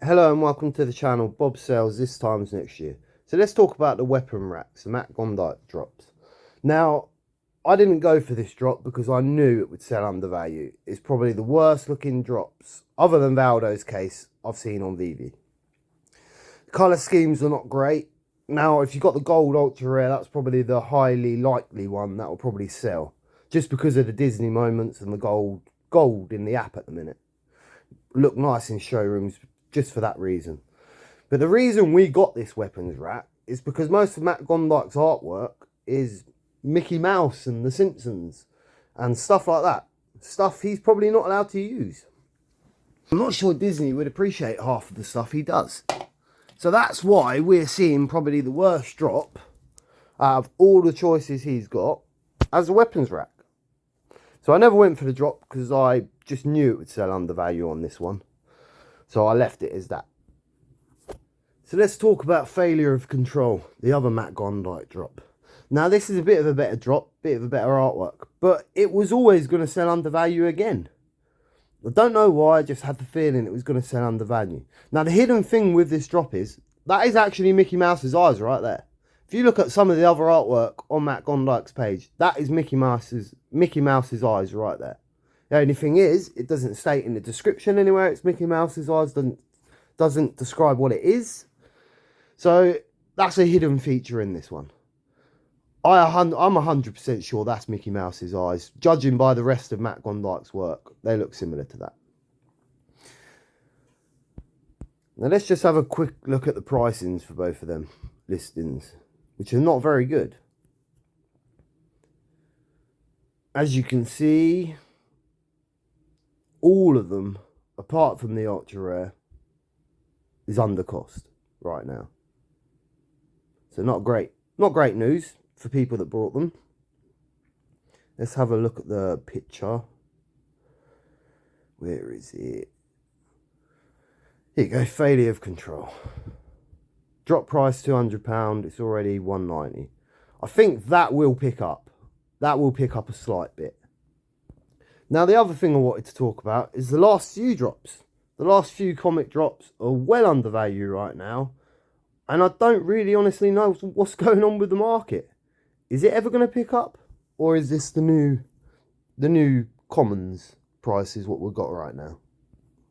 Hello and welcome to the channel. Bob Sales this time's next year. So let's talk about the weapon racks, the Matt Gondek drops. Now, I didn't go for this drop because I knew it would sell undervalue. It's probably the worst looking drops, other than Valdo's case, I've seen on VEVE. Colour schemes are not great. Now, if you've got the gold ultra rare, that's probably the highly likely one that will probably sell, just because of the Disney moments and the gold in the app at the minute. Look nice in showrooms just for that reason. But the reason we got this weapons rack is because most of Matt Gondek's artwork is Mickey Mouse and The Simpsons and stuff like that. Stuff he's probably not allowed to use. I'm not sure Disney would appreciate half of the stuff he does. So that's why we're seeing probably the worst drop out of all the choices he's got as a weapons rack. So I never went for the drop because I just knew it would sell undervalue on this one. So I left it as that. So let's talk about Failure of Control, the other Matt Gondek drop. Now this is a bit of a better drop, bit of a better artwork, but it was always going to sell undervalue again. I don't know why, I just had the feeling it was going to sell undervalue. Now the hidden thing with this drop is, that is actually Mickey Mouse's eyes right there. If you look at some of the other artwork on Matt Gondek's page, that is Mickey Mouse's eyes right there. The only thing is, it doesn't state in the description anywhere it's Mickey Mouse's eyes, doesn't describe what it is. So that's a hidden feature in this one. I'm 100% sure that's Mickey Mouse's eyes. Judging by the rest of Matt Gondek's work, they look similar to that. Now let's just have a quick look at the pricings for both of them listings, which are not very good. As you can see, all of them, apart from the ultra rare, is under cost right now. So not great news for people that bought them. Let's have a look at the picture. Where is it? Here you go, Failure of Control. Drop price £200, it's already £190. I think that will pick up. That will pick up a slight bit. Now the other thing I wanted to talk about is the last few drops. The last few comic drops are well undervalued right now. And I don't really honestly know what's going on with the market. Is it ever going to pick up? Or is this the new commons price is what we've got right now?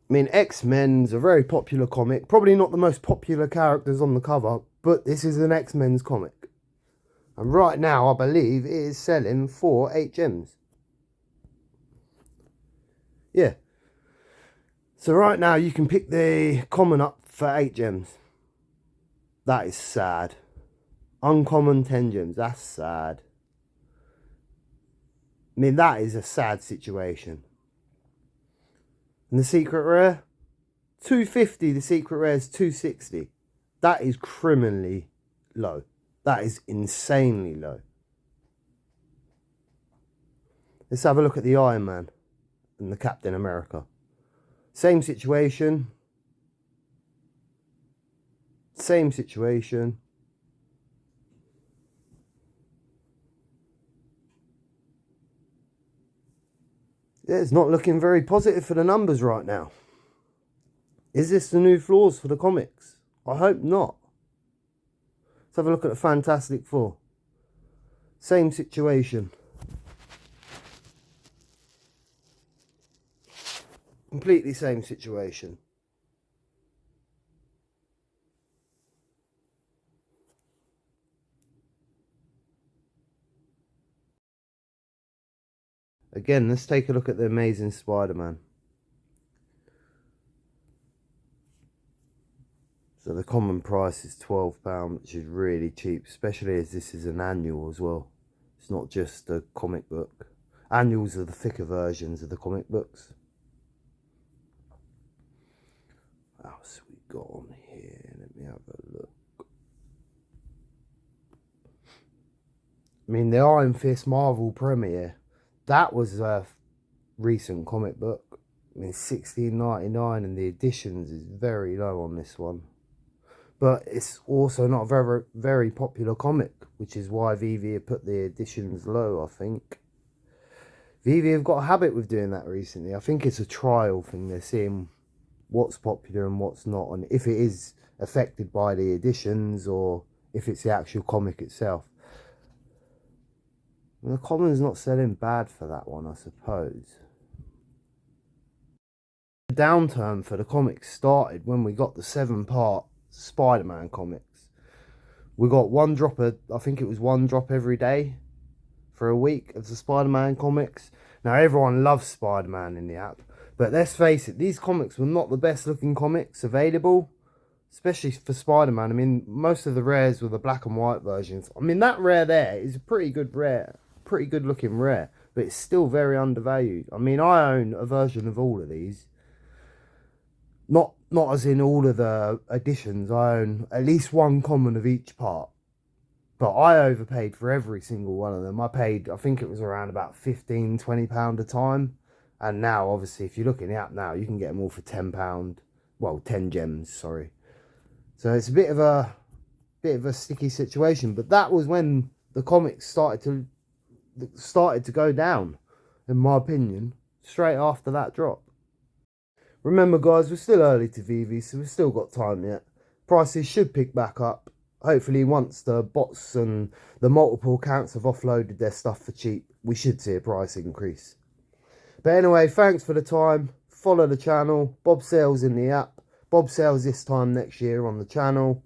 I mean, X-Men's a very popular comic. Probably not the most popular characters on the cover, but this is an X-Men's comic. And right now, I believe it is selling for 8 gems. Yeah. So right now, you can pick the common up for 8 gems. That is sad. Uncommon 10 gems. That's sad. I mean, that is a sad situation. And the secret rare? 250. The secret rare is 260. That is criminally low. That is insanely low. Let's have a look at the Iron Man and the Captain America. Same situation. Same situation. Yeah, it's not looking very positive for the numbers right now. Is this the new flaws for the comics? I hope not. Let's have a look at the Fantastic Four. Same situation. Completely same situation. Again, let's take a look at the Amazing Spider-Man. So the common price is £12, which is really cheap, especially as this is an annual as well. It's not just a comic book. Annuals are the thicker versions of the comic books. What else have we got on here? Let me have a look. I mean, the Iron Fist Marvel premiere, that was a recent comic book. I mean, $16.99, and the editions is very low on this one. But it's also not a very, very popular comic, which is why VEVE have put the editions low, I think. VEVE have got a habit with doing that recently. I think it's a trial thing. They're seeing what's popular and what's not, and if it is affected by the editions or if it's the actual comic itself. And the common's not selling bad for that one, I suppose. The downturn for the comics started when we got the 7-part Spider-Man comics. We got one drop, I think it was one drop every day for a week of the Spider-Man comics. Now everyone loves Spider-Man in the app, but let's face it, these comics were not the best looking comics available, especially for Spider-Man. I mean, most of the rares were the black and white versions. I mean, that rare there is a pretty good rare, pretty good looking rare, but it's still very undervalued. I mean, I own a version of all of these. Not as in all of the editions. I own at least one common of each part. But I overpaid for every single one of them. I paid, I think it was around about £15-20 a time. And now, obviously, if you look in the app now, you can get them all for £10. Well, 10 gems, sorry. So it's a bit of a sticky situation. But that was when the comics started to go down, in my opinion, straight after that drop. Remember, guys, we're still early to VEVE, so we've still got time yet. Prices should pick back up. Hopefully, once the bots and the multiple accounts have offloaded their stuff for cheap, we should see a price increase. But anyway, thanks for the time. Follow the channel. Bob Sales in the app. Bob Sales this time next year on the channel.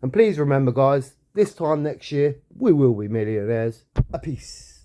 And please remember, guys, this time next year, we will be millionaires. A peace.